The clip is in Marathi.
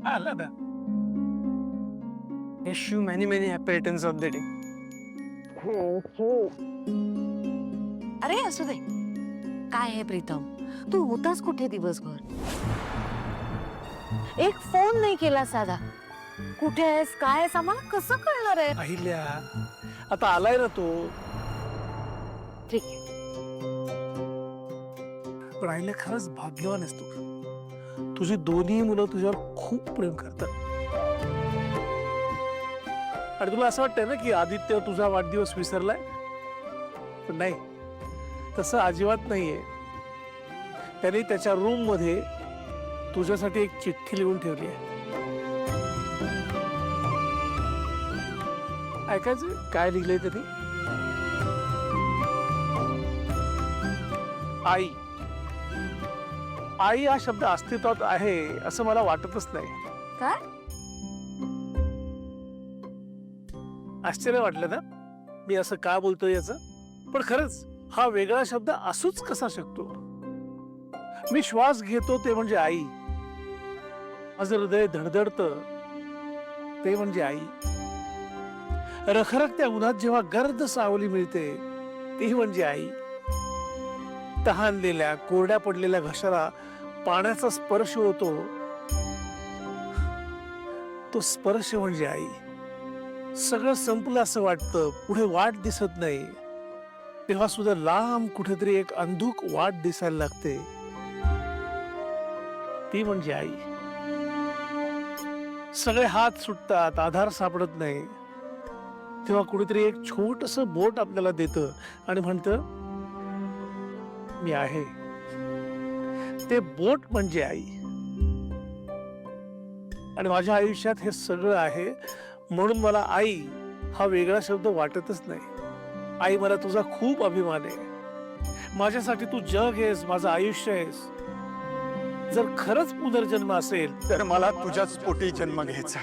आला ना. Wish you many happy returns of the day. अरे असू दे. काय आहे प्रीतम, तू होतास कुठे दिवसभर? एक फोन नाही केला साधा. कुठे आहेस, काय आहेस, आम्हाला कसं कळणार आहे? अहिल्या, आता आलाय ना तो. ठीक आहे. पण अहिल्या खरंच भाग्यवान आहेस तू. तुझी दोन्ही मुलं तुझ्यावर खूप प्रेम करतात. आणि तुला असं वाटतंय ना की आदित्य तुझा वाढदिवस विसरलाय, पण नाही, तसं अजिबात नाहीये. त्याने त्याच्या रूम मध्ये तुझ्यासाठी एक चिठ्ठी लिहून ठेवली आहे. ऐकायचं काय लिहिलंय त्यांनी? आई. आई हा शब्द अस्तित्वात आहे असं मला वाटतच नाही. काय? आश्चर्य वाटलं ना मी असं का बोलतोय याचं? पण खरंच हा वेगळा शब्द असूच कसा शकतो? मी श्वास घेतो ते म्हणजे आई, माझं हृदय धडधडतं ते म्हणजे आई, रखरखत्या उन्हात जेव्हा गर्द सावली मिळते ती म्हणजे आई, तहानलेल्या कोरड्या पडलेल्या घशाला पाण्याचा स्पर्श होतो तो स्पर्श म्हणजे आई. सगळं संपलं असं वाटतं, पुढे वाट दिसत नाही, तेव्हा सुद्धा लांब कुठेतरी एक अंधुक वाट दिसायला लागते, ती म्हणजे आई. सगळे हात सुटतात, आधार सापडत नाही, तेव्हा कुठेतरी एक छोटस बोट आपल्याला देतं आणि म्हणतं मी आहे. ते बोट म्हणजे आई. आणि माझ्या आयुष्यात हे सगळं आहे, म्हणून मला आई हा वेगळा शब्द वाटतच नाही. आई, मला तुझा खूप अभिमान आहे. माझ्यासाठी तू जग आहेस, माझं आयुष्य आहेस. जर खरंच पुनर्जन्म असेल तर मला तुझ्याच पोटी जन्म घ्यायचा.